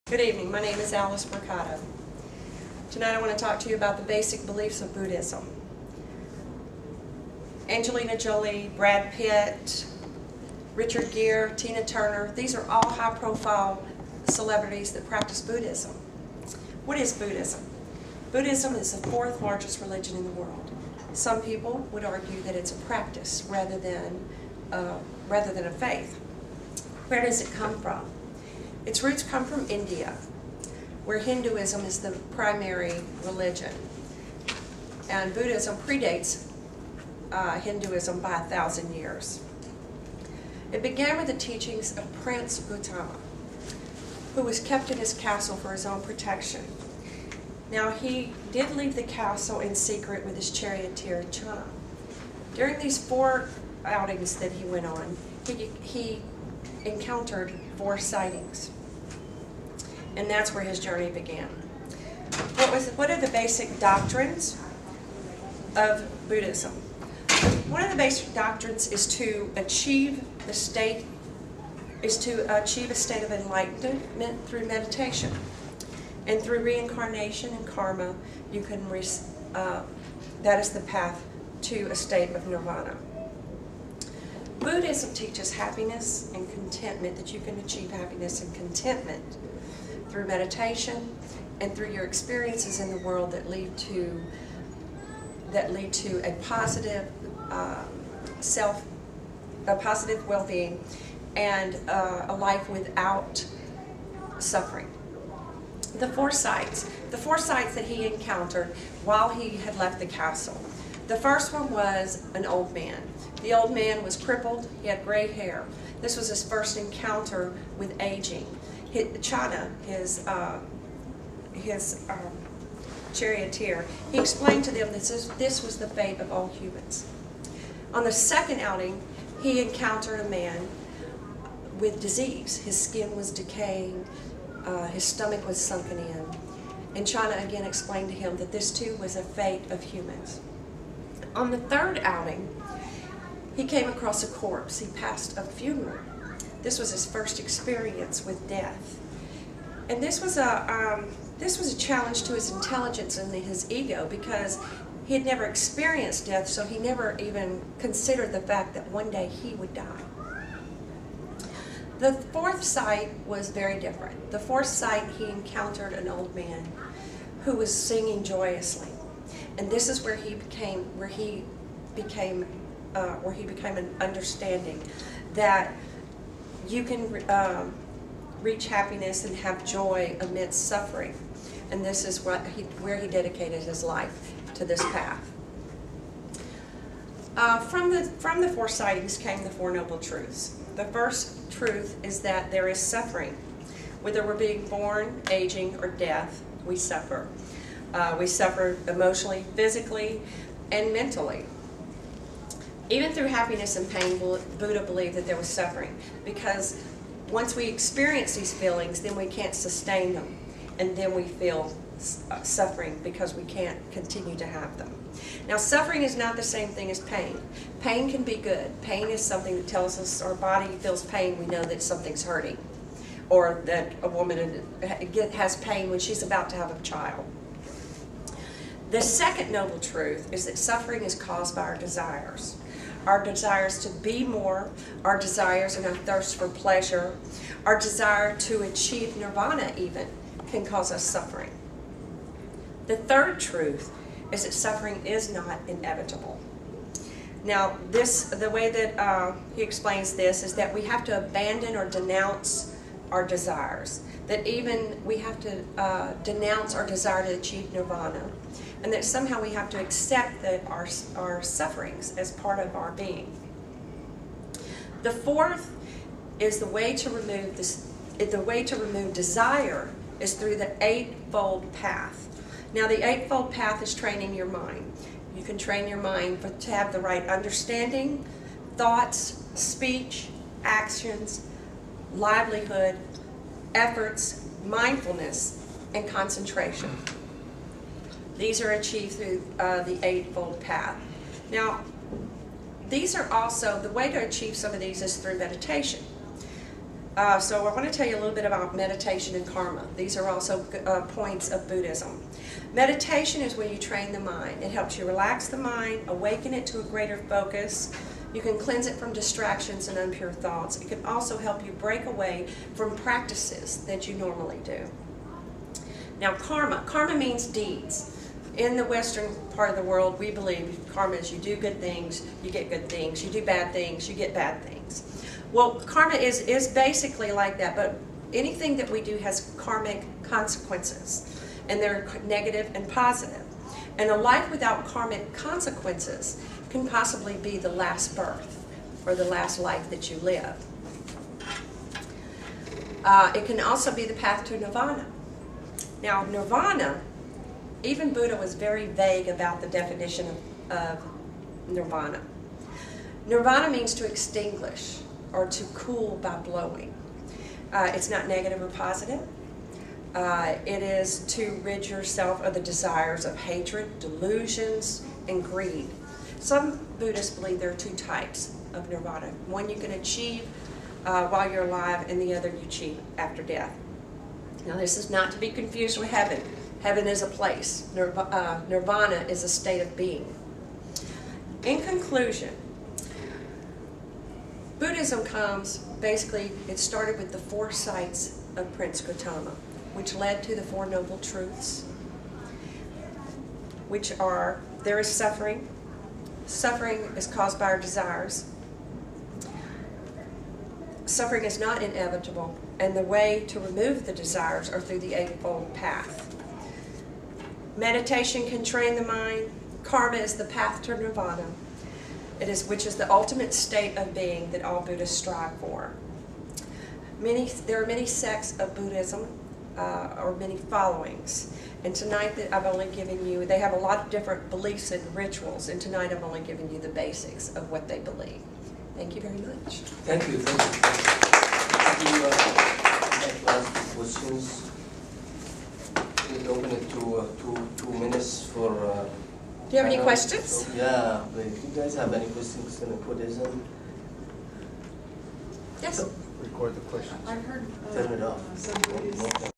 Good evening. My name is Alice Brocato. Tonight I want to talk to you about the basic beliefs of Buddhism. Angelina Jolie, Brad Pitt, Richard Gere, Tina Turner, these are all high-profile celebrities that practice Buddhism. What is Buddhism? Buddhism is the fourth largest religion in the world. Some people would argue that it's a practice rather than a faith. Where does it come from? Its roots come from India, where Hinduism is the primary religion. And Buddhism predates Hinduism by 1,000 years. It began with the teachings of Prince Gautama, who was kept in his castle for his own protection. Now, he did leave the castle in secret with his charioteer, Channa. During these 4 outings that he went on, he encountered 4 sightings. And that's where his journey began. What are the basic doctrines of Buddhism? One of the basic doctrines is to achieve a state of enlightenment through meditation. And through reincarnation and karma, you can that is the path to a state of nirvana. Buddhism teaches happiness and contentment, that you can achieve happiness and contentment through meditation and through your experiences in the world that lead to a positive positive well-being and a life without suffering. The 4 sights that he encountered while he had left the castle. The first one was an old man. The old man was crippled. He had gray hair. This was his first encounter with aging. Channa, his charioteer, he explained to them that this was the fate of all humans. On the second outing, he encountered a man with disease. His skin was decaying, his stomach was sunken in. And Channa again explained to him that this too was a fate of humans. On the third outing, he came across a corpse. He passed a funeral. This was his first experience with death. And this was a challenge to his intelligence and his ego, because he had never experienced death, so he never even considered the fact that one day he would die. The 4th sight was very different. The 4th sight, he encountered an old man who was singing joyously. And this is where he became an understanding that you can reach happiness and have joy amidst suffering. And this is where he dedicated his life to this path. From the 4 sightings came the 4 noble truths. The first truth is that there is suffering. Whether we're being born, aging, or death, we suffer. We suffer emotionally, physically, and mentally. Even through happiness and pain, Buddha believed that there was suffering, because once we experience these feelings, then we can't sustain them, and then we feel suffering because we can't continue to have them. Now, suffering is not the same thing as pain. Pain can be good. Pain is something that tells us our body feels pain, we know that something's hurting, or that a woman has pain when she's about to have a child. The second noble truth is that suffering is caused by our desires. Our desires to be more, our desires and our thirst for pleasure, our desire to achieve nirvana even, can cause us suffering. The third truth is that suffering is not inevitable. Now, the way that he explains this is that we have to abandon or denounce our desires. That even we have to denounce our desire to achieve nirvana. And that somehow we have to accept that our sufferings as part of our being. The 4th is the way to remove desire is through the 8-fold path. Now, the 8-fold path is training your mind. You can train your mind to have the right understanding, thoughts, speech, actions, livelihood, efforts, mindfulness, and concentration. These are achieved through the 8-fold path. Now, these are also, the way to achieve some of these is through meditation. So I want to tell you a little bit about meditation and karma. These are also points of Buddhism. Meditation is when you train the mind. It helps you relax the mind, awaken it to a greater focus. You can cleanse it from distractions and impure thoughts. It can also help you break away from practices that you normally do. Now karma. Karma means deeds. In the Western part of the world, we believe karma is you do good things, you get good things. You do bad things, you get bad things. Well, karma is basically like that, but anything that we do has karmic consequences, and they're negative and positive. And a life without karmic consequences can possibly be the last birth or the last life that you live. It can also be the path to nirvana. Now, nirvana, even Buddha was very vague about the definition of nirvana. Nirvana means to extinguish or to cool by blowing. It's not negative or positive. It is to rid yourself of the desires of hatred, delusions, and greed. Some Buddhists believe there are two types of nirvana. One you can achieve while you're alive, and the other you achieve after death. Now, this is not to be confused with heaven. Heaven is a place. Nirvana is a state of being. In conclusion, Buddhism comes, basically, it started with the 4 sights of Prince Gautama, which led to the 4 Noble Truths, which are, there is suffering. Suffering is caused by our desires. Suffering is not inevitable, and the way to remove the desires are through the Eightfold Path. Meditation can train the mind. Karma is the path to nirvana. Which is the ultimate state of being that all Buddhists strive for. There are many sects of Buddhism, or many followings. And tonight that I've only given you, they have a lot of different beliefs and rituals, and tonight I've only given you the basics of what they believe. Thank you very much. Thank you. Thank you. I'd like to ask questions. We'll open it to 2 minutes for... Do you have any questions? So, yeah, but if you guys have any questions in Buddhism? Yes. Record the questions. I've heard Turn it off. some Buddhists